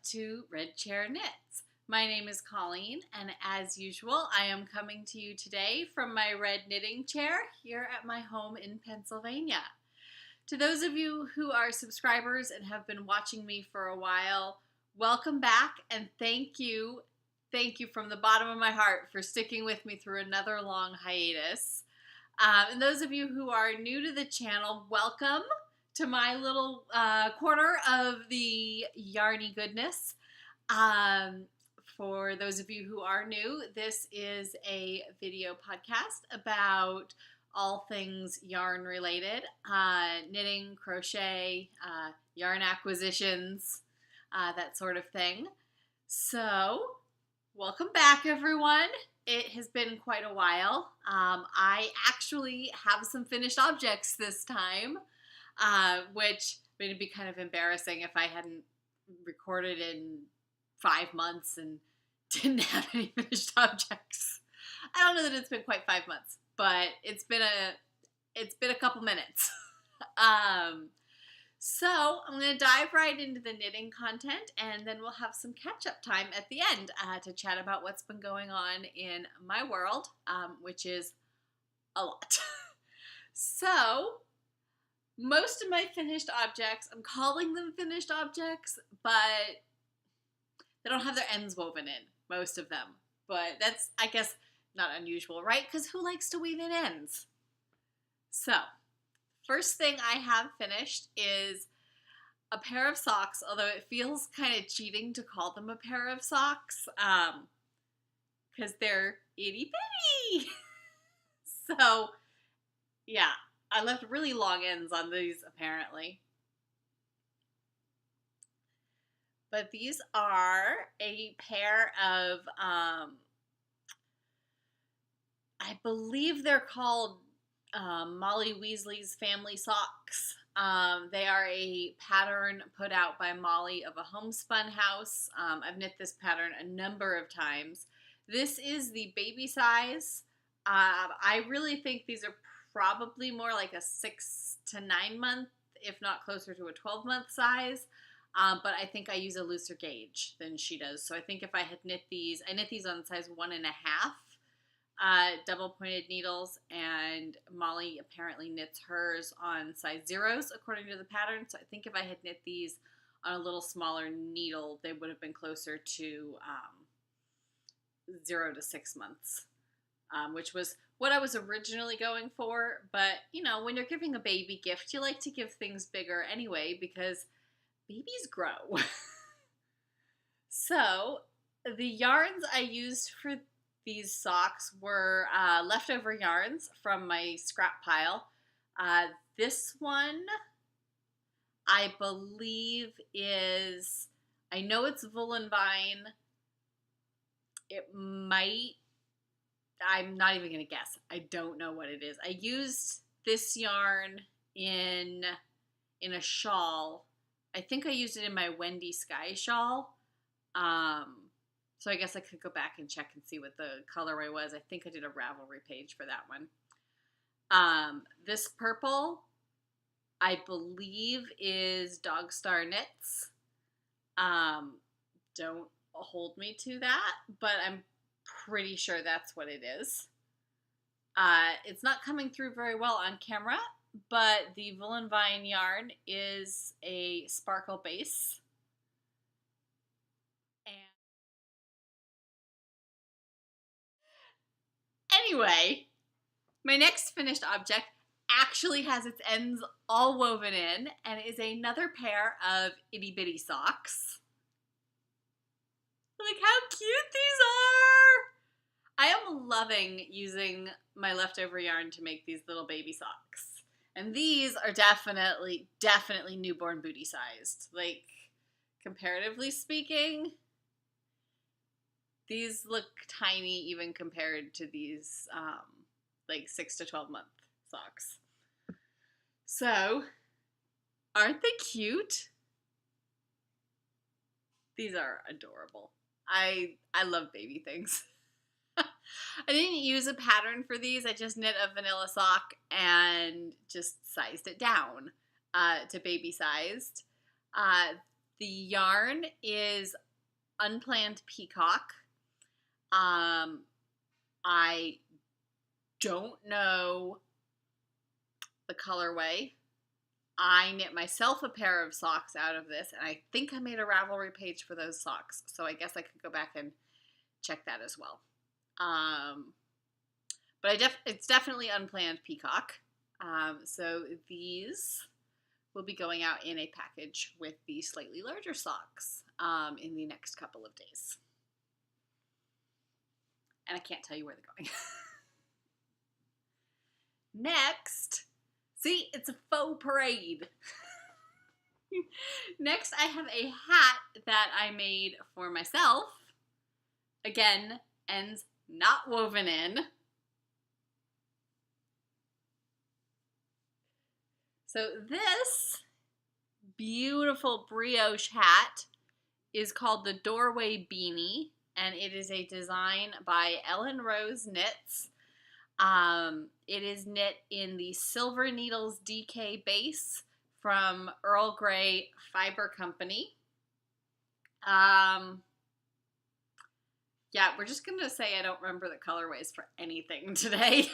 to Red Chair Knits. My name is Colleen, and as usual, I am coming to you today from my red knitting chair here at my home in Pennsylvania. To those of you who are subscribers and have been watching me for a while, welcome back and thank you. Thank you from the bottom of my heart for sticking with me through another long hiatus. And those of you who are new to the channel, welcome to my little corner of the yarny goodness. For those of you who are new, this is a video podcast about all things yarn related, knitting, crochet, yarn acquisitions, that sort of thing. So, welcome back, everyone. It has been quite a while. I actually have some finished objects this time, which would be kind of embarrassing if I hadn't recorded in 5 months and didn't have any finished objects. I don't know that it's been quite 5 months, but it's been a couple minutes. So I'm going to dive right into the knitting content, and then we'll have some catch-up time at the end to chat about what's been going on in my world, which is a lot. So most of my finished objects, I'm calling them finished objects, but they don't have their ends woven in, most of them. But that's, I guess, not unusual, right? Because who likes to weave in ends? So, first thing I have finished is a pair of socks, although it feels kind of cheating to call them a pair of socks, because they're itty bitty. So, yeah, I left really long ends on these, apparently. But these are a pair of, I believe they're called Molly Weasley's Family Socks. They are a pattern put out by Molly of a Homespun House. I've knit this pattern a number of times. This is the baby size. I really think these are probably more like a 6 to 9 month, if not closer to a 12-month size. But I think I use a looser gauge than she does. So I think if I had knit these, I knit these on size 1.5 double pointed needles, and Molly apparently knits hers on size 0s according to the pattern. So I think if I had knit these on a little smaller needle, they would have been closer to 0 to 6 months, which was what I was originally going for. But, you know, when you're giving a baby gift, you like to give things bigger anyway because babies grow. So the yarns I used for these socks were leftover yarns from my scrap pile. This one, I believe is, I know it's Voolenvine. It might, I'm not even going to guess. I don't know what it is. I used this yarn in a shawl. I think I used it in my Wendy Sky shawl. So I guess I could go back and check and see what the colorway was. I think I did a Ravelry page for that one. This purple, I believe, is Dog Star Knits. Don't hold me to that, but I'm pretty sure that's what it is. It's not coming through very well on camera, but the Voolenvine yarn is a sparkle base. Anyway, my next finished object actually has its ends all woven in and is another pair of itty bitty socks. Look how cute these are! I am loving using my leftover yarn to make these little baby socks. And these are definitely newborn booty sized. Like, comparatively speaking, these look tiny even compared to these like 6 to 12 month socks. So, aren't they cute? These are adorable. I love baby things. I didn't use a pattern for these. I just knit a vanilla sock and just sized it down to baby sized. The yarn is Unplanned Peacock. I don't know the colorway. I knit myself a pair of socks out of this, and I think I made a Ravelry page for those socks, so I guess I could go back and check that as well. But it's definitely Unplanned Peacock. So these will be going out in a package with the slightly larger socks in the next couple of days. And I can't tell you where they're going. Next, see, it's a faux parade. Next, I have a hat that I made for myself. Again, ends not woven in. So this beautiful brioche hat is called the Doorway Beanie, and it is a design by Ellen Rose Knits. It is knit in the Silver Needles DK base from Earl Grey Fiber Company. Yeah, we're just going to say I don't remember the colorways for anything today.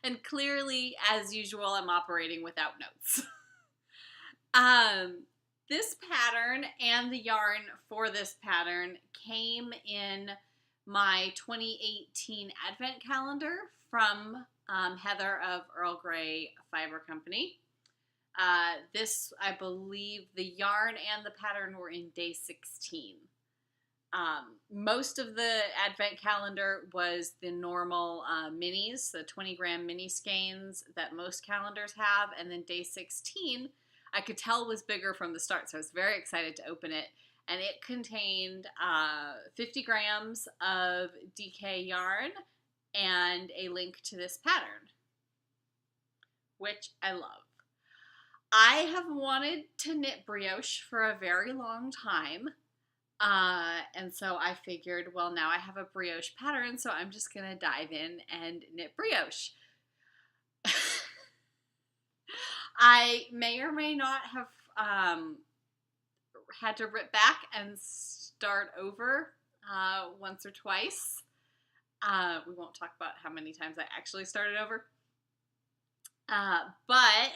And clearly, as usual, I'm operating without notes. This pattern and the yarn for this pattern came in my 2018 Advent calendar from Heather of Earl Grey Fiber Company. This, I believe, the yarn and the pattern were in day 16. Most of the Advent calendar was the normal minis, the 20-gram mini skeins that most calendars have, and then day 16, I could tell was bigger from the start, so I was very excited to open it, and it contained 50 grams of DK yarn and a link to this pattern, which I love. I have wanted to knit brioche for a very long time. And so I figured, well, now I have a brioche pattern, so I'm just going to dive in and knit brioche. I may or may not have had to rip back and start over once or twice. We won't talk about how many times I actually started over. But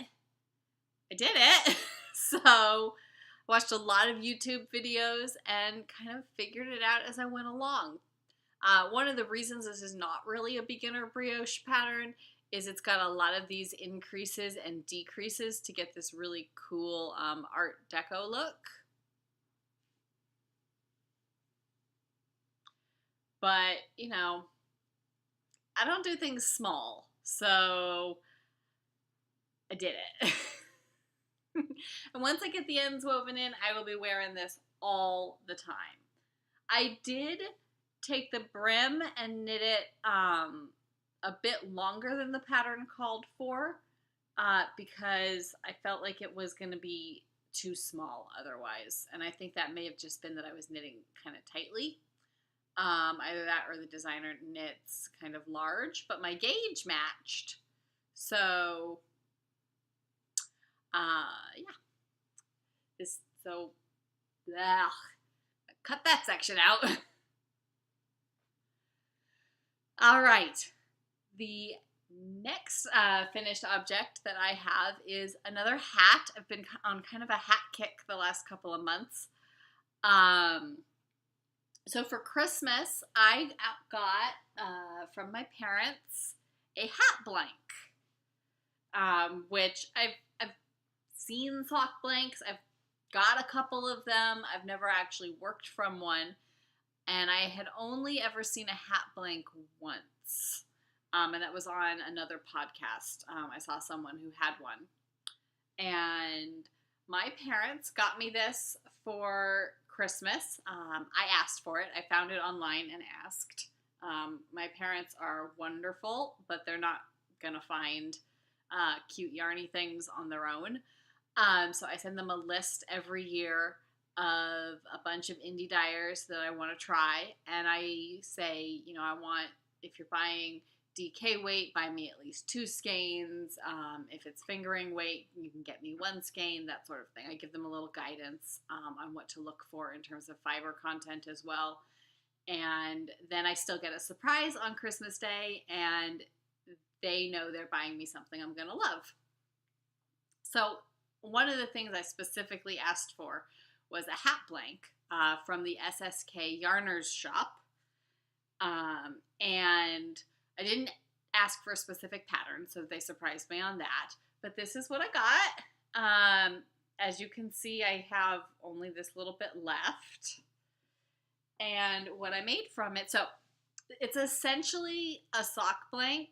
I did it. So watched a lot of YouTube videos and kind of figured it out as I went along. One of the reasons this is not really a beginner brioche pattern is it's got a lot of these increases and decreases to get this really cool Art Deco look. But, you know, I don't do things small, so I did it. And once I get the ends woven in, I will be wearing this all the time. I did take the brim and knit it a bit longer than the pattern called for because I felt like it was going to be too small otherwise. And I think that may have just been that I was knitting kind of tightly. Either that or the designer knits kind of large, but my gauge matched. So yeah, cut that section out. All right, the next finished object that I have is another hat. I've been on kind of a hat kick the last couple of months. So for Christmas, I got from my parents a hat blank, which I've seen sock blanks. I've got a couple of them. I've never actually worked from one, and I had only ever seen a hat blank once, and that was on another podcast. I saw someone who had one, and my parents got me this for Christmas. I asked for it. I found it online and asked. My parents are wonderful, but they're not gonna find cute yarny things on their own. So I send them a list every year of a bunch of indie dyers that I want to try, and I say, you know, I want, if you're buying DK weight, buy me at least 2 skeins. If it's fingering weight, you can get me 1 skein, that sort of thing. I give them a little guidance on what to look for in terms of fiber content as well. And then I still get a surprise on Christmas Day, and they know they're buying me something I'm going to love. So one of the things I specifically asked for was a hat blank from the SSK Yarners shop. And I didn't ask for a specific pattern, so they surprised me on that. But this is what I got. As you can see, I have only this little bit left. And what I made from it, so it's essentially a sock blank,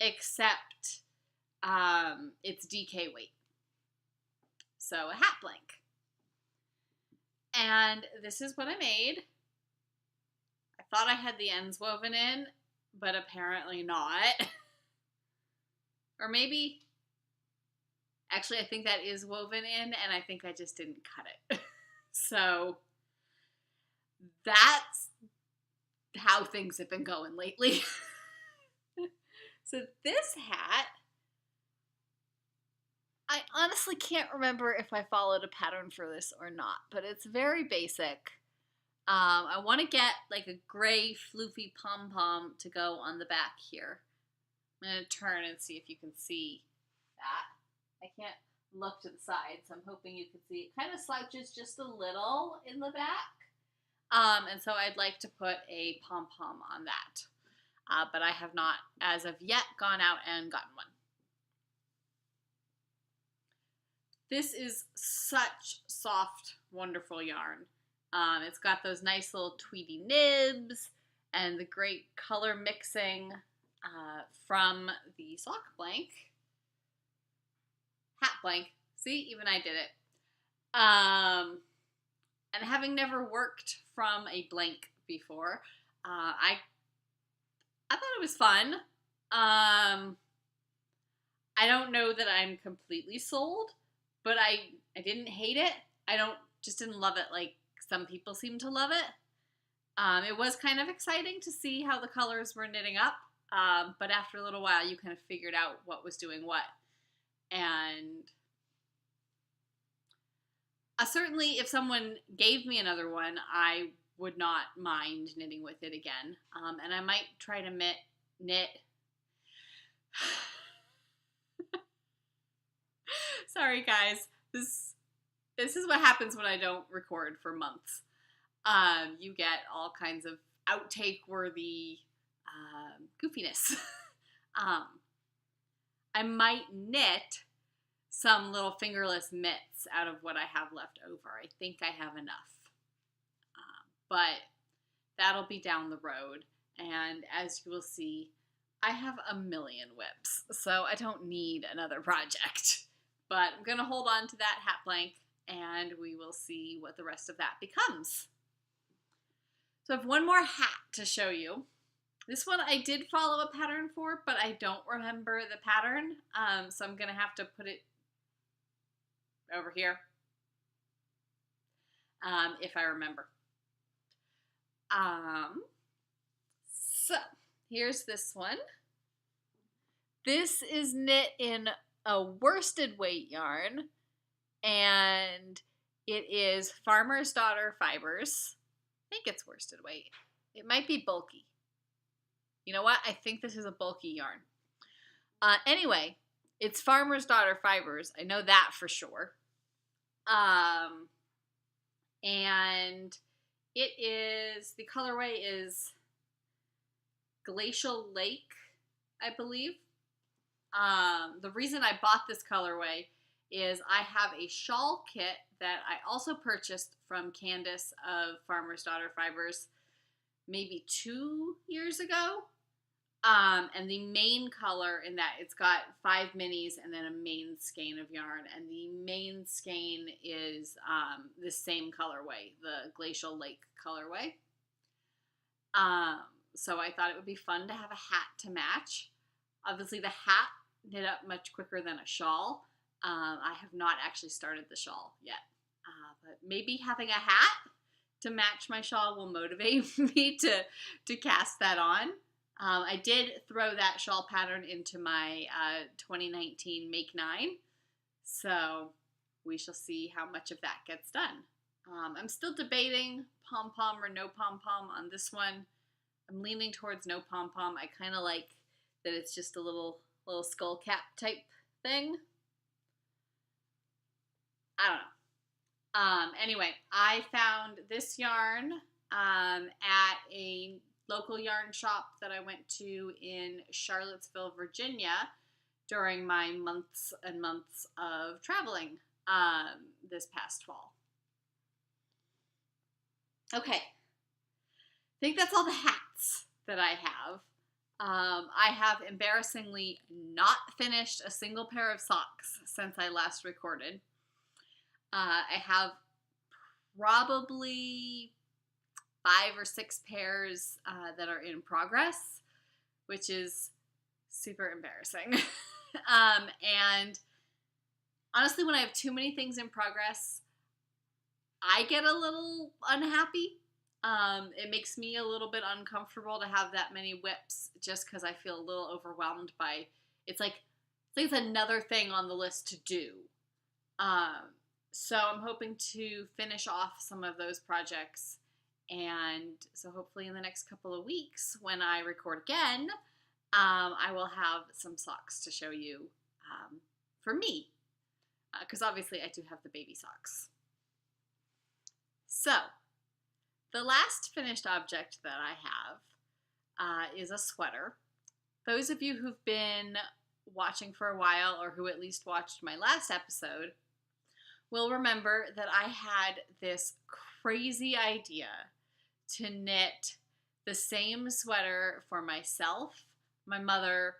except it's DK weight. So a hat blank. And this is what I made. I thought I had the ends woven in, but apparently not. Or maybe, actually I think that is woven in, and I think I just didn't cut it. So that's how things have been going lately. So this hat, I honestly can't remember if I followed a pattern for this or not, but it's very basic. I want to get like a gray floofy pom-pom to go on the back here. I'm going to turn and see if you can see that. I can't look to the side, so I'm hoping you can see. It kind of slouches just a little in the back. And so I'd like to put a pom-pom on that. But I have not, as of yet, gone out and gotten one. This is such soft, wonderful yarn. It's got those nice little tweedy nibs and the great color mixing from the sock blank. Hat blank. See, even I did it. And having never worked from a blank before, I thought it was fun. I don't know that I'm completely sold, but I didn't hate it. Just didn't love it like some people seem to love it. It was kind of exciting to see how the colors were knitting up, but after a little while you kind of figured out what was doing what. And certainly if someone gave me another one, I would not mind knitting with it again. And I might try to knit. Sorry guys, this is what happens when I don't record for months. You get all kinds of outtake-worthy goofiness. I might knit some little fingerless mitts out of what I have left over. I think I have enough. But that'll be down the road. And as you will see, I have a million whips, so I don't need another project. But I'm going to hold on to that hat blank, and we will see what the rest of that becomes. So I have one more hat to show you. This one I did follow a pattern for, but I don't remember the pattern, so I'm going to have to put it over here if I remember. So here's this one. This is knit in a worsted weight yarn, and it is Farmer's Daughter Fibers. I think it's worsted weight. It might be bulky. You know what? I think this is a bulky yarn. Anyway, it's Farmer's Daughter Fibers. I know that for sure. And it is, the colorway is Glacial Lake, I believe. The reason I bought this colorway is I have a shawl kit that I also purchased from Candace of Farmer's Daughter Fibers maybe 2 years ago. And the main color in that, it's got 5 minis and then a main skein of yarn. And the main skein is the same colorway, the Glacial Lake colorway. So I thought it would be fun to have a hat to match. Obviously the hat knit up much quicker than a shawl. I have not actually started the shawl yet. But maybe having a hat to match my shawl will motivate me to cast that on. I did throw that shawl pattern into my 2019 Make 9, so we shall see how much of that gets done. I'm still debating pom-pom or no pom-pom on this one. I'm leaning towards no pom-pom. I kind of like that it's just a little skull cap type thing. I don't know. Anyway, I found this yarn at a local yarn shop that I went to in Charlottesville, Virginia during my months and months of traveling this past fall. Okay, I think that's all the hats that I have. I have embarrassingly not finished a single pair of socks since I last recorded. I have probably 5 or 6 pairs that are in progress, which is super embarrassing. And honestly, when I have too many things in progress, I get a little unhappy. It makes me a little bit uncomfortable to have that many whips just because I feel a little overwhelmed by it's like it's another thing on the list to do. So I'm hoping to finish off some of those projects, and so hopefully in the next couple of weeks when I record again, I will have some socks to show you for me, because obviously I do have the baby socks. So the last finished object that I have is a sweater. Those of you who've been watching for a while, or who at least watched my last episode, will remember that I had this crazy idea to knit the same sweater for myself, my mother,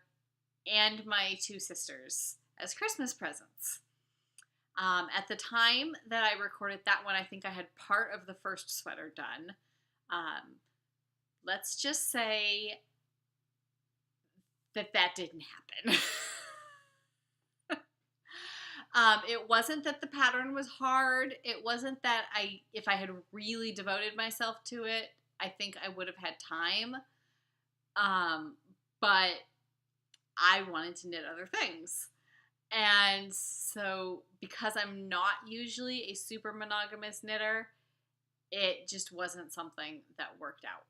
and my 2 sisters as Christmas presents. At the time that I recorded that one, I think I had part of the first sweater done. Let's just say that didn't happen. It wasn't that the pattern was hard. It wasn't that if I had really devoted myself to it, I think I would have had time. But I wanted to knit other things. And so because I'm not usually a super monogamous knitter, it just wasn't something that worked out.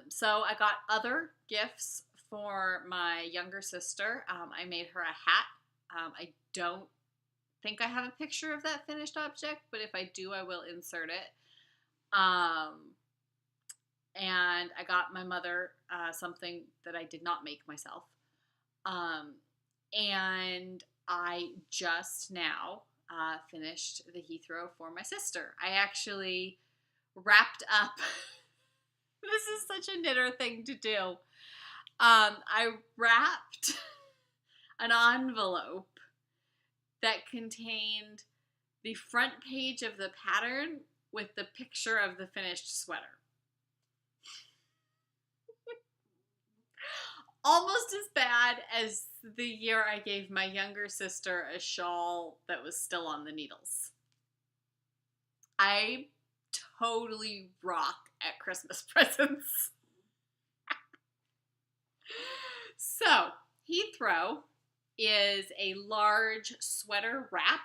So I got other gifts for my younger sister. I made her a hat. I don't think I have a picture of that finished object, but if I do, I will insert it. And I got my mother something that I did not make myself. And I just now finished the Heathrow for my sister. I actually wrapped up. This is such a knitter thing to do. I wrapped an envelope that contained the front page of the pattern with the picture of the finished sweater. Almost as bad as the year I gave my younger sister a shawl that was still on the needles. I totally rock at Christmas presents. So, Heathrow is a large sweater wrap.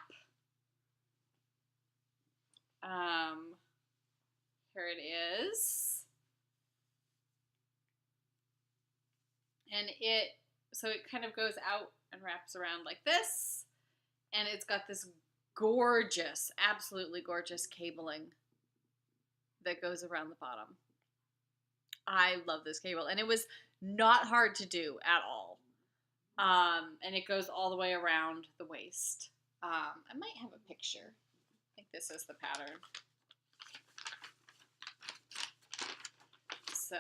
Here it is. And it kind of goes out and wraps around like this. And it's got this gorgeous, absolutely gorgeous cabling that goes around the bottom. I love this cable. And it was not hard to do at all. And it goes all the way around the waist. I might have a picture. I think this is the pattern. So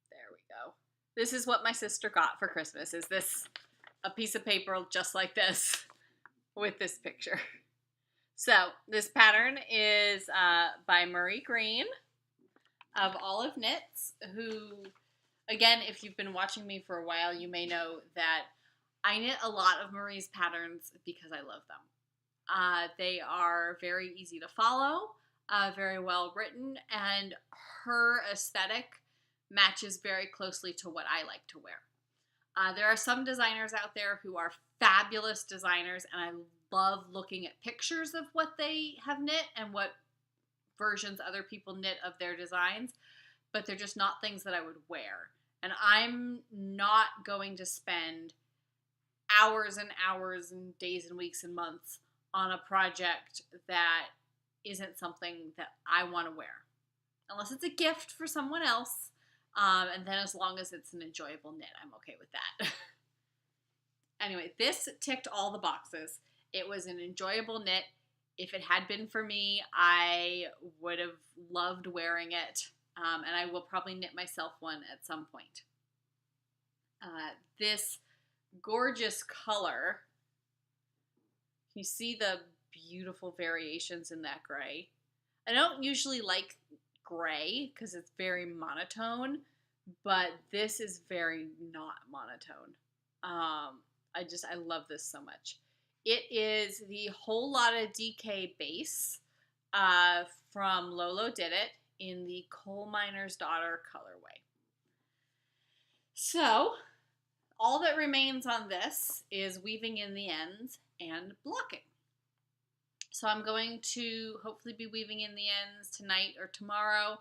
there we go. This is what my sister got for Christmas, is this, a piece of paper just like this with this picture. So this pattern is by Marie Green of Olive Knits, who, again, if you've been watching me for a while, you may know that I knit a lot of Marie's patterns because I love them. They are very easy to follow, very well written, and her aesthetic matches very closely to what I like to wear. There are some designers out there who are fabulous designers, and I love looking at pictures of what they have knit and what versions other people knit of their designs, but they're just not things that I would wear. And I'm not going to spend hours and hours and days and weeks and months on a project that isn't something that I want to wear. Unless it's a gift for someone else. And then as long as it's an enjoyable knit, I'm okay with that. Anyway, this ticked all the boxes. It was an enjoyable knit. If it had been for me, I would have loved wearing it. And I will probably knit myself one at some point. This gorgeous color, you see the beautiful variations in that gray. I don't usually like gray because it's very monotone, but this is very not monotone. I love this so much. It is the Whole Lotta DK base from Lolo Did It in the Coal Miner's Daughter colorway. So all that remains on this is weaving in the ends and blocking. So I'm going to hopefully be weaving in the ends tonight or tomorrow,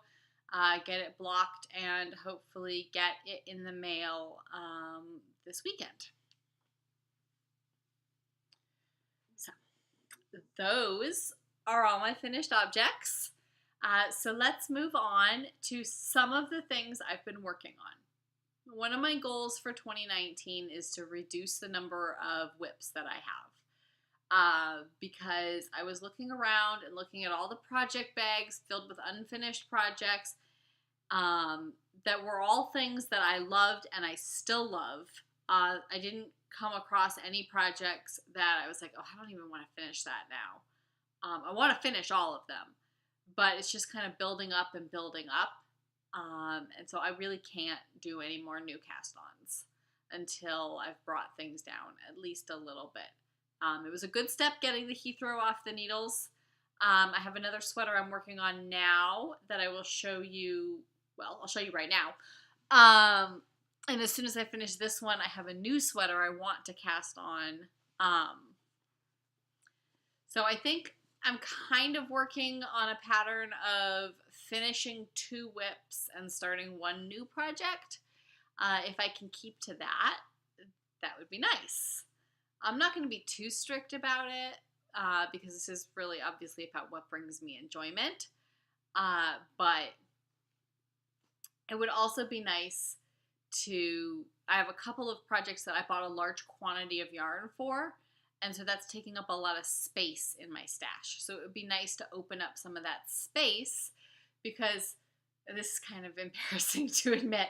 get it blocked, and hopefully get it in the mail this weekend. So those are all my finished objects. So let's move on to some of the things I've been working on. One of my goals for 2019 is to reduce the number of WIPs that I have. Because I was looking around and looking at all the project bags filled with unfinished projects that were all things that I loved and I still love. I didn't come across any projects that I was like, oh, I don't even want to finish that now. I want to finish all of them, but it's just kind of building up and building up. And so I really can't do any more new cast-ons until I've brought things down at least a little bit. It was a good step getting the Heathrow off the needles. I have another sweater I'm working on now that I will show you. Well, I'll show you right now. And as soon as I finish this one, I have a new sweater I want to cast on. So I think I'm kind of working on a pattern of finishing 2 WIPs and starting 1 new project. If I can keep to that, that would be nice. I'm not going to be too strict about it because this is really obviously about what brings me enjoyment. But it would also be nice I have a couple of projects that I bought a large quantity of yarn for, and so that's taking up a lot of space in my stash. So it would be nice to open up some of that space because this is kind of embarrassing to admit.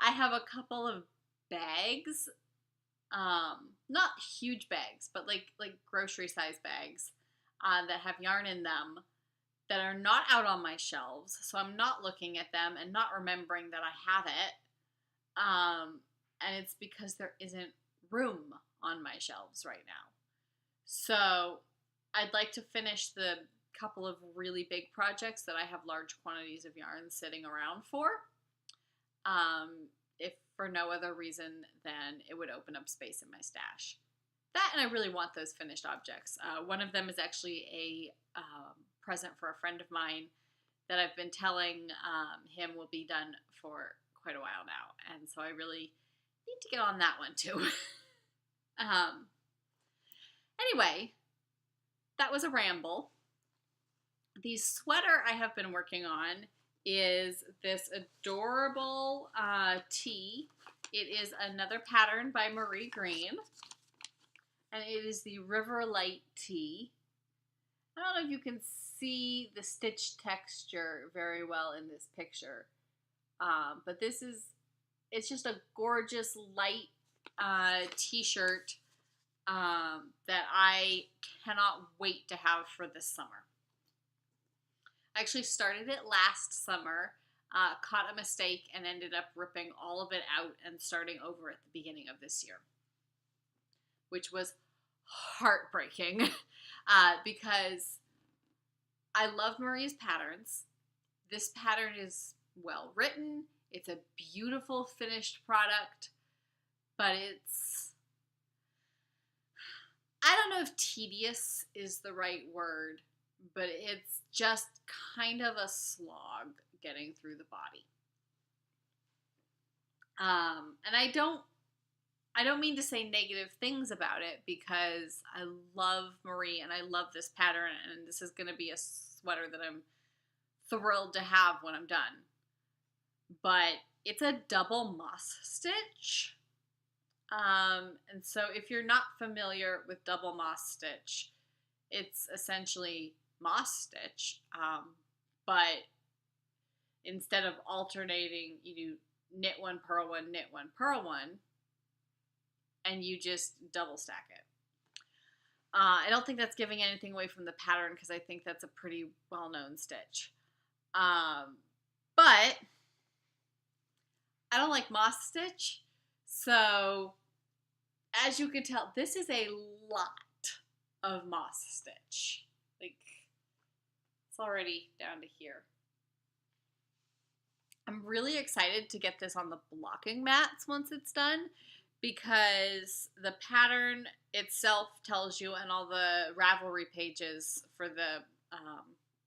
I have a couple of bags, not huge bags, but like grocery size bags that have yarn in them that are not out on my shelves. So I'm not looking at them and not remembering that I have it. And it's because there isn't room on my shelves right now. So I'd like to finish the couple of really big projects that I have large quantities of yarn sitting around for. If for no other reason than it would open up space in my stash. That, and I really want those finished objects. One of them is actually a present for a friend of mine that I've been telling him will be done for quite a while now, and so I really need to get on that one too. Anyway, that was a ramble. The sweater I have been working on is this adorable tee. It is another pattern by Marie Green, and it is the River Light tee. I don't know if you can see the stitch texture very well in this picture. But it's just a gorgeous light t-shirt that I cannot wait to have for this summer. I actually started it last summer, caught a mistake, and ended up ripping all of it out and starting over at the beginning of this year, which was heartbreaking because I love Marie's patterns. This pattern is well written, It's a beautiful finished product, but I don't know if tedious is the right word, but it's just kind of a slog getting through the body. And I don't mean to say negative things about it, because I love Marie and I love this pattern, and this is going to be a sweater that I'm thrilled to have when I'm done. But it's a double moss stitch. And so if you're not familiar with double moss stitch, it's essentially moss stitch, but instead of alternating, you do knit one, purl one, knit one, purl one, and you just double stack it. I don't think that's giving anything away from the pattern, because I think that's a pretty well-known stitch. But I don't like moss stitch, so as you can tell, this is a lot of moss stitch. Like, it's already down to here. I'm really excited to get this on the blocking mats once it's done, because the pattern itself tells you, and all the Ravelry pages for the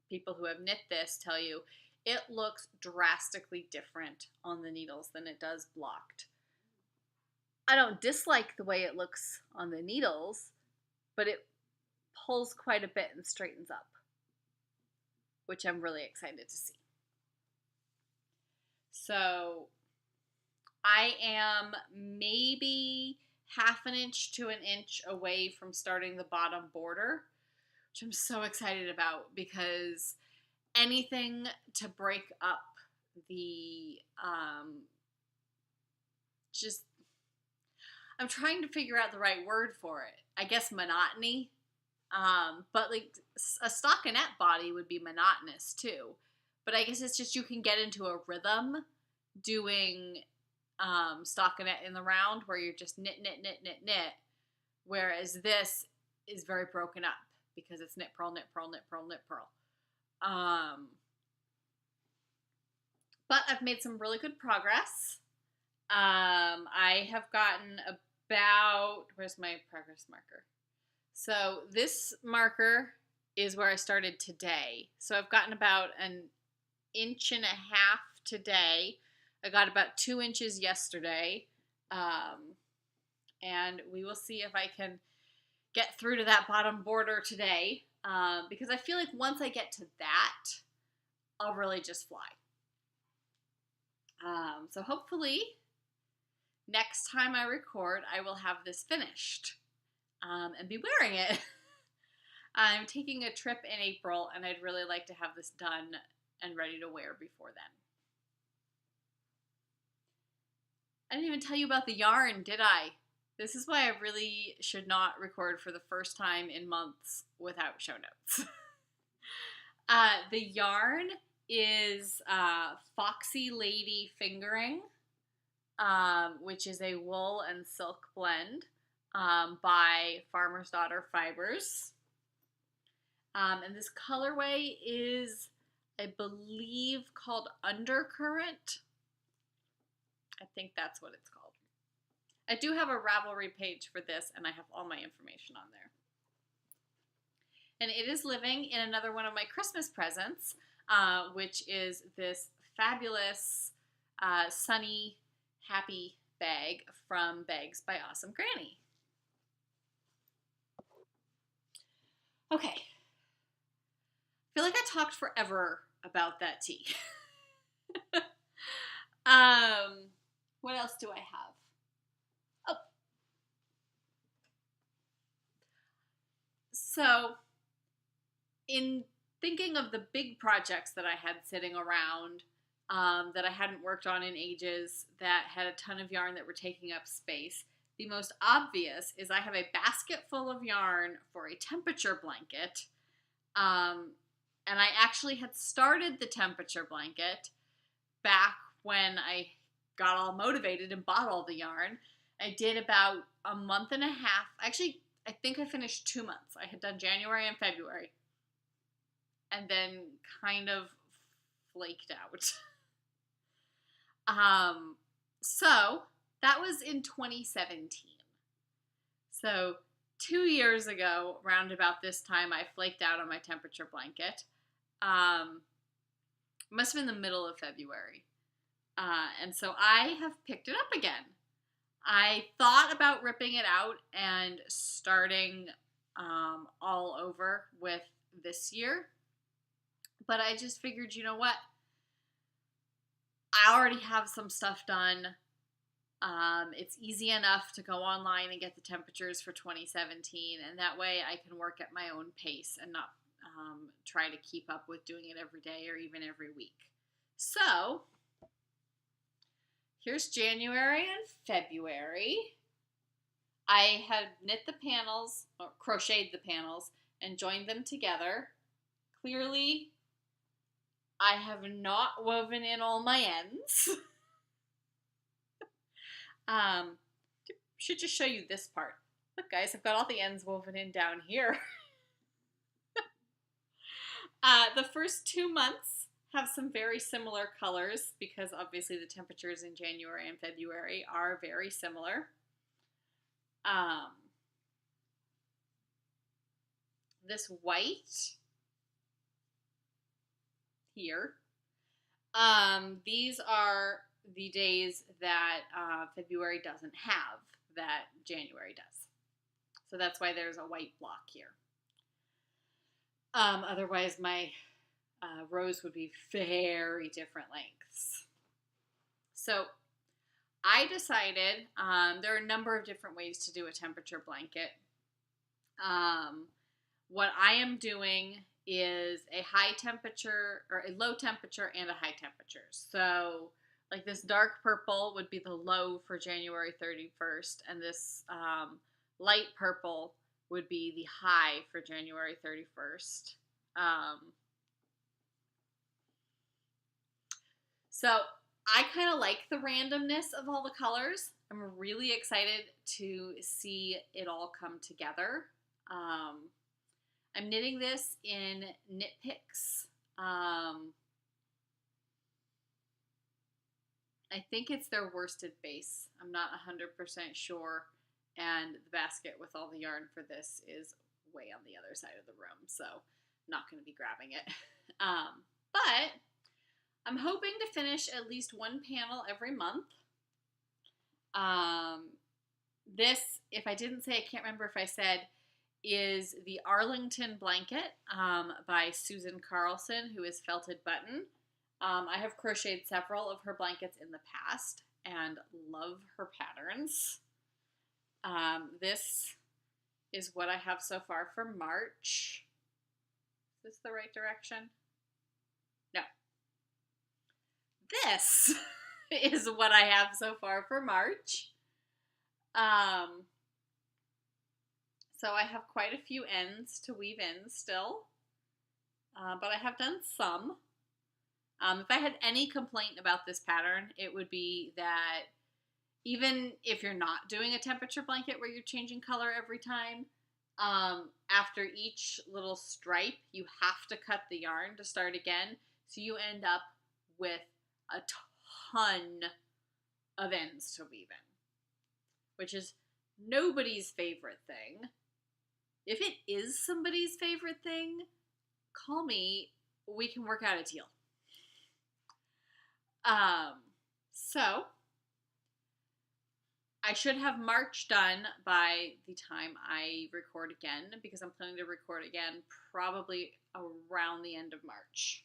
people who have knit this tell you, it looks drastically different on the needles than it does blocked. I don't dislike the way it looks on the needles, but it pulls quite a bit and straightens up, which I'm really excited to see. So I am maybe half an inch to an inch away from starting the bottom border, which I'm so excited about, because anything to break up the, I'm trying to figure out the right word for it. I guess monotony. But like a stockinette body would be monotonous too. But I guess it's just you can get into a rhythm doing stockinette in the round, where you're just knit, knit, knit, knit, knit. Whereas this is very broken up, because it's knit, purl, knit, purl, knit, purl, knit, purl. But I've made some really good progress. I have gotten about, where's my progress marker? So this marker is where I started today. So I've gotten about an inch and a half today. I got about 2 inches yesterday. And we will see if I can get through to that bottom border today. Because I feel like once I get to that, I'll really just fly. So hopefully next time I record, I will have this finished and be wearing it. I'm taking a trip in April, and I'd really like to have this done and ready to wear before then. I didn't even tell you about the yarn, did I? This is why I really should not record for the first time in months without show notes. The yarn is Foxy Lady Fingering, which is a wool and silk blend by Farmer's Daughter Fibers. And this colorway is, I believe, called Undercurrent. I think that's what it's called. I do have a Ravelry page for this, and I have all my information on there. And it is living in another one of my Christmas presents, which is this fabulous sunny happy bag from Bags by Awesome Granny. Okay. I feel like I talked forever about that tea. What else do I have? Oh. So, in thinking of the big projects that I had sitting around, that I hadn't worked on in ages, that had a ton of yarn that were taking up space, the most obvious is I have a basket full of yarn for a temperature blanket. And I actually had started the temperature blanket back when I got all motivated and bought all the yarn. I did about a month and a half. Actually, I think I finished 2 months. I had done January and February, and then kind of flaked out. So that was in 2017. So 2 years ago, round about this time, I flaked out on my temperature blanket. Must have been the middle of February. And so I have picked it up again. I thought about ripping it out and starting all over with this year. But I just figured, you know what? I already have some stuff done. It's easy enough to go online and get the temperatures for 2017, and that way I can work at my own pace and not try to keep up with doing it every day or even every week. So, here's January and February. I had knit the panels, or crocheted the panels, and joined them together. Clearly, I have not woven in all my ends. Should just show you this part. Look, guys, I've got all the ends woven in down here. The first 2 months have some very similar colors because obviously the temperatures in January and February are very similar. This white here, these are the days that February doesn't have that January does. So that's why there's a white block here. Otherwise, my rows would be very different lengths. So I decided there are a number of different ways to do a temperature blanket. What I am doing is a high temperature or a low temperature and a high temperature. So like this dark purple would be the low for January 31st, and this light purple would be the high for January 31st. So I kind of like the randomness of all the colors. I'm really excited to see it all come together. I'm knitting this in Knit Picks. I think it's their worsted base. I'm not 100% sure. And the basket with all the yarn for this is way on the other side of the room, so I'm not going to be grabbing it. But I'm hoping to finish at least one panel every month. This, if I didn't say, I can't remember if I said, is the Arlington Blanket by Susan Carlson, who is Felted Button. I have crocheted several of her blankets in the past and love her patterns. This is what I have so far for March. Is this the right direction? No. This is what I have so far for March. So I have quite a few ends to weave in still, but I have done some. If I had any complaint about this pattern, it would be that even if you're not doing a temperature blanket where you're changing color every time, after each little stripe, you have to cut the yarn to start again. So you end up with a ton of ends to weave in, which is nobody's favorite thing. If it is somebody's favorite thing, call me. We can work out a deal. So I should have March done by the time I record again, because I'm planning to record again probably around the end of March.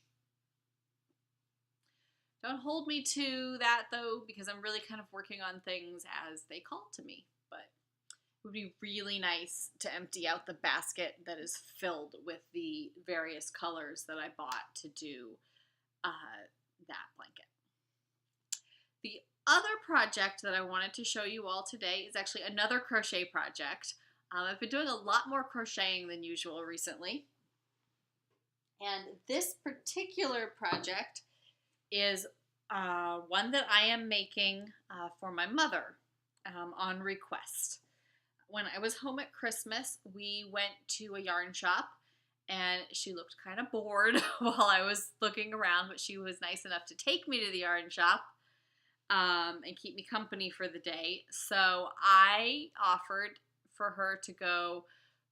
Don't hold me to that though, because I'm really kind of working on things as they call to me, but it would be really nice to empty out the basket that is filled with the various colors that I bought to do that blanket. The other project that I wanted to show you all today is actually another crochet project. I've been doing a lot more crocheting than usual recently. And this particular project is one that I am making for my mother on request. When I was home at Christmas, we went to a yarn shop, and she looked kind of bored while I was looking around, but she was nice enough to take me to the yarn shop. and keep me company for the day. So I offered for her to go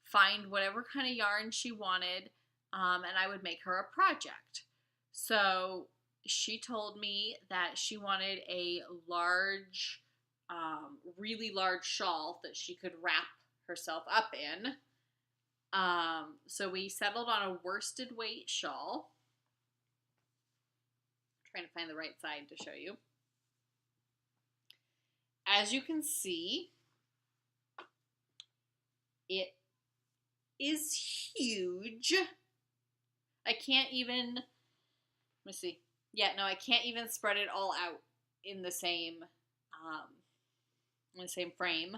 find whatever kind of yarn she wanted, and I would make her a project. So she told me that she wanted a large, really large shawl that she could wrap herself up in. So we settled on a worsted weight shawl. I'm trying to find the right side to show you. As you can see, it is huge. I can't even, let me see. Yeah, no, I can't even spread it all out in the same frame.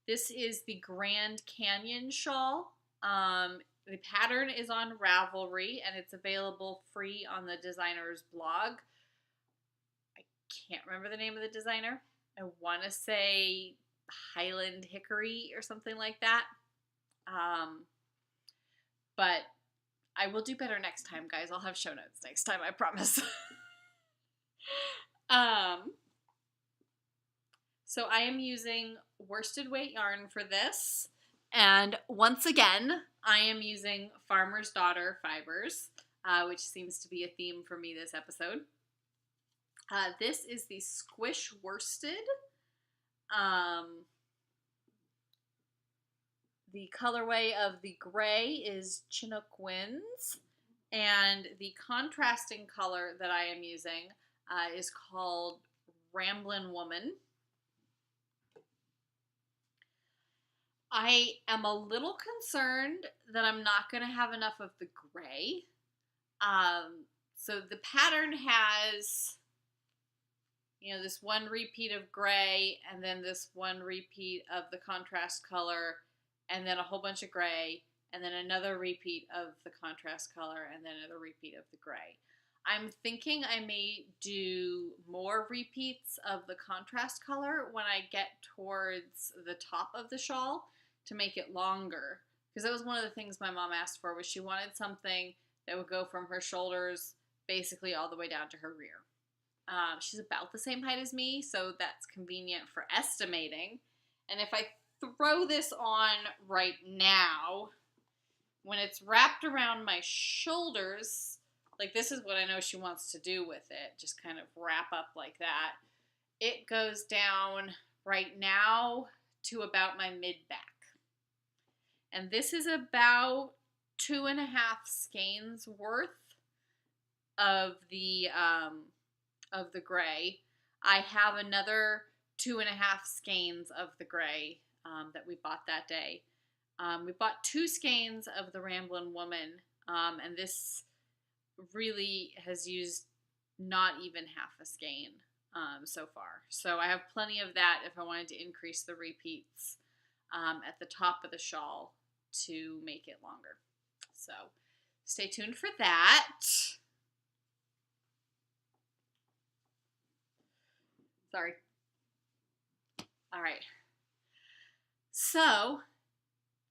This is the Grand Canyon shawl. The pattern is on Ravelry, and it's available free on the designer's blog. I can't remember the name of the designer. I want to say Highland Hickory or something like that. But I will do better next time, guys. I'll have show notes next time, I promise. So I am using worsted weight yarn for this. And once again, I am using Farmer's Daughter fibers, which seems to be a theme for me this episode. This is the Squish Worsted. The colorway of the gray is Chinook Winds, and the contrasting color that I am using is called Ramblin' Woman. I am a little concerned that I'm not going to have enough of the gray. So the pattern has, this one repeat of gray, and then this one repeat of the contrast color, and then a whole bunch of gray, and then another repeat of the contrast color, and then another repeat of the gray. I'm thinking I may do more repeats of the contrast color when I get towards the top of the shawl to make it longer. Because that was one of the things my mom asked for, was she wanted something that would go from her shoulders basically all the way down to her rear. She's about the same height as me, so that's convenient for estimating. And if I throw this on right now, when it's wrapped around my shoulders, like this is what I know she wants to do with it, just kind of wrap up like that. It goes down right now to about my mid-back. And this is about 2.5 skeins worth of the gray. I have another 2.5 skeins of the gray that we bought that day. We bought 2 skeins of the Ramblin' Woman, and this really has used not even half a skein so far. So I have plenty of that if I wanted to increase the repeats at the top of the shawl to make it longer. So stay tuned for that. Sorry. All right. So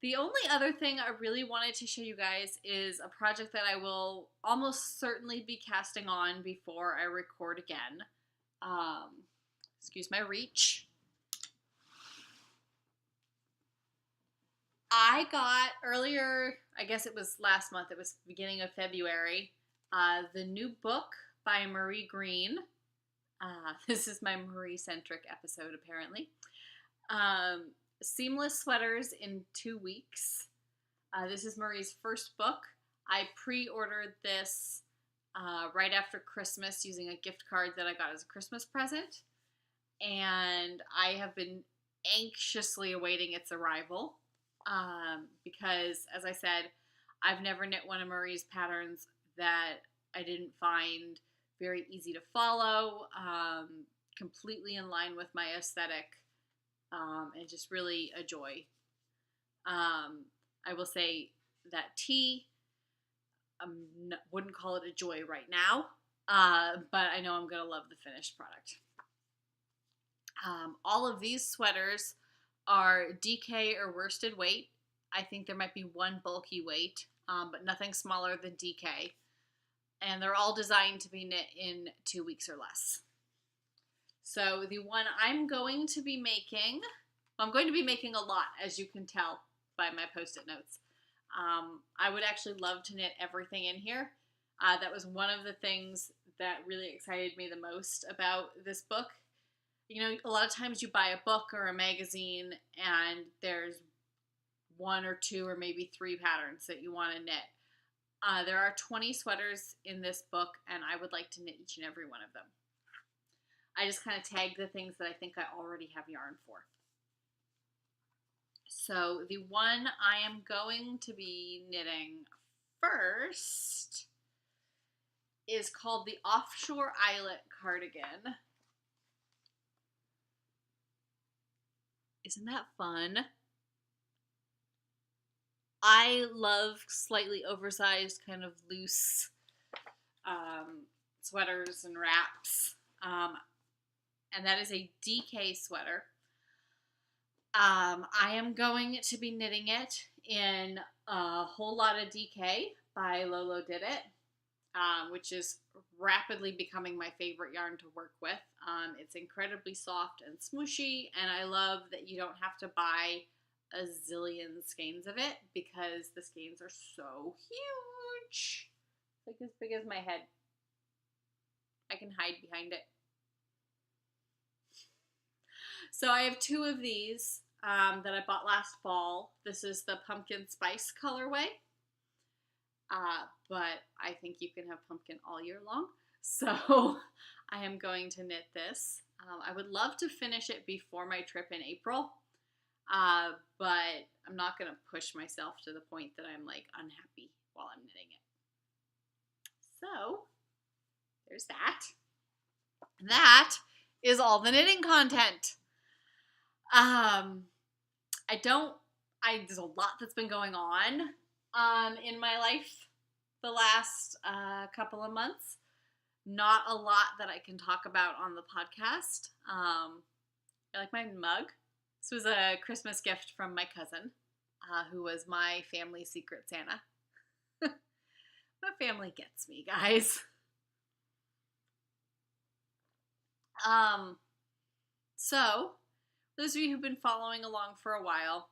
the only other thing I really wanted to show you guys is a project that I will almost certainly be casting on before I record again. Excuse my reach. I got earlier, I guess it was last month, it was beginning of February, the new book by Marie Green. This is my Marie-centric episode, apparently. Seamless Sweaters in 2 Weeks. This is Marie's first book. I pre-ordered this right after Christmas using a gift card that I got as a Christmas present. And I have been anxiously awaiting its arrival because, as I said, I've never knit one of Marie's patterns that I didn't find very easy to follow, completely in line with my aesthetic, and just really a joy. I will say that tea, wouldn't call it a joy right now, but I know I'm going to love the finished product. All of these sweaters are DK or worsted weight. I think there might be one bulky weight, but nothing smaller than DK. and they're all designed to be knit in 2 weeks or less. So the one I'm going to be making a lot, as you can tell by my post-it notes. I would actually love to knit everything in here. That was one of the things that really excited me the most about this book. You know, a lot of times you buy a book or a magazine and there's 1 or 2 or maybe 3 patterns that you want to knit. There are 20 sweaters in this book, and I would like to knit each and every one of them. I just kind of tagged the things that I think I already have yarn for. So the one I am going to be knitting first is called the Offshore Eyelet Cardigan. Isn't that fun? I love slightly oversized, kind of loose sweaters and wraps. And that is a DK sweater. I am going to be knitting it in a whole lot of DK by Lolo Did It, which is rapidly becoming my favorite yarn to work with. It's incredibly soft and smooshy, and I love that you don't have to buy a zillion skeins of it because the skeins are so huge. Like as big as my head. I can hide behind it. So I have 2 of these that I bought last fall. This is the pumpkin spice colorway. But I think you can have pumpkin all year long. So I am going to knit this. I would love to finish it before my trip in April. But I'm not going to push myself to the point that I'm like unhappy while I'm knitting it. So there's that. That is all the knitting content. There's a lot that's been going on in my life the last couple of months. Not a lot that I can talk about on the podcast. I like my mug. This was a Christmas gift from my cousin, who was my family secret Santa. My family gets me, guys. So, those of you who've been following along for a while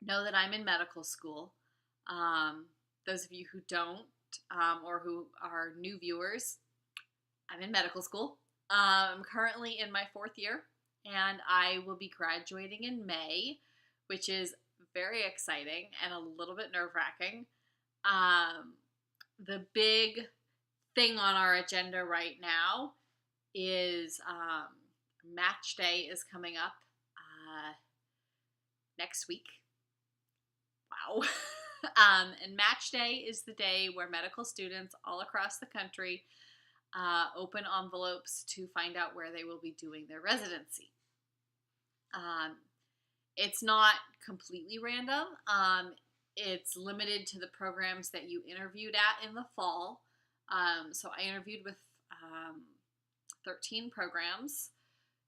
know that I'm in medical school. Those of you who don't, or who are new viewers, I'm in medical school. I'm currently in my 4th year, and I will be graduating in May, which is very exciting and a little bit nerve-wracking. The big thing on our agenda right now is match day is coming up next week. Wow. And match day is the day where medical students all across the country open envelopes to find out where they will be doing their residency. It's not completely random. It's limited to the programs that you interviewed at in the fall. So I interviewed with 13 programs.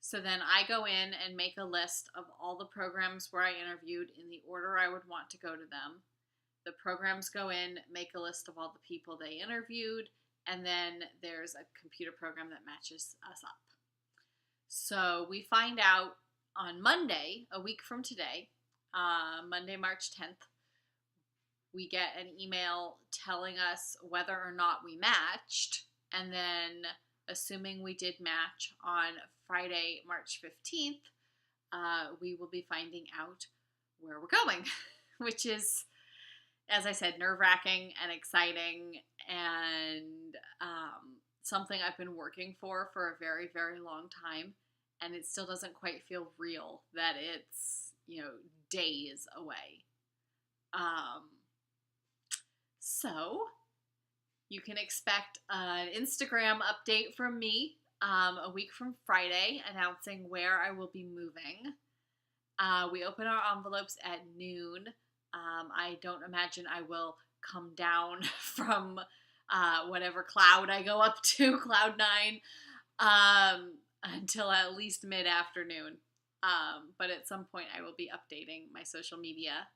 So then I go in and make a list of all the programs where I interviewed in the order I would want to go to them. The programs go in, make a list of all the people they interviewed, and then there's a computer program that matches us up. So we find out on Monday, a week from today, Monday, March 10th, we get an email telling us whether or not we matched, and then assuming we did match on Friday, March 15th, we will be finding out where we're going, which is, as I said, nerve-wracking and exciting, and something I've been working for a very, very long time, and it still doesn't quite feel real that it's, days away. So you can expect an Instagram update from me a week from Friday announcing where I will be moving. We open our envelopes at noon. I don't imagine I will come down from whatever cloud I go up to, cloud 9, until at least mid-afternoon. But at some point I will be updating my social media,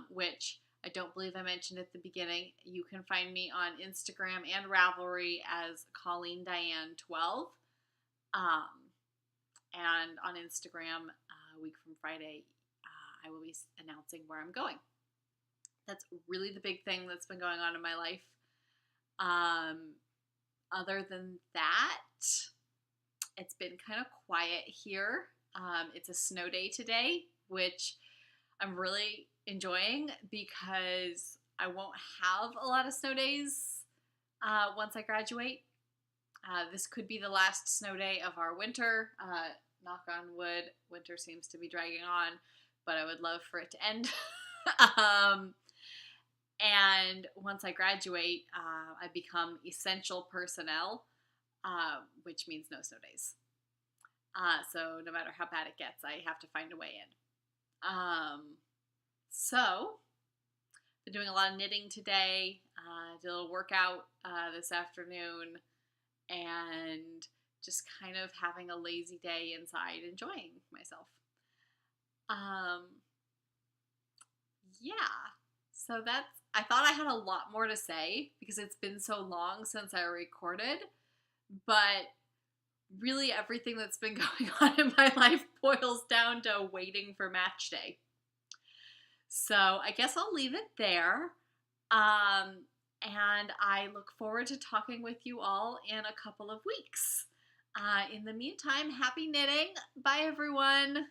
which I don't believe I mentioned at the beginning, you can find me on Instagram and Ravelry as Colleen Diane 12. And on Instagram, a week from Friday, I will be announcing where I'm going. That's really the big thing that's been going on in my life. Other than that, it's been kind of quiet here. It's a snow day today, which I'm really enjoying because I won't have a lot of snow days once I graduate. This could be the last snow day of our winter. Knock on wood, winter seems to be dragging on, but I would love for it to end. And once I graduate, I become essential personnel, which means no snow days. So no matter how bad it gets, I have to find a way in. So, been doing a lot of knitting today. Did a little workout this afternoon, and just kind of having a lazy day inside, enjoying myself. Yeah. So I thought I had a lot more to say because it's been so long since I recorded, but really everything that's been going on in my life boils down to waiting for match day. So I guess I'll leave it there. And I look forward to talking with you all in a couple of weeks. In the meantime, happy knitting. Bye, everyone.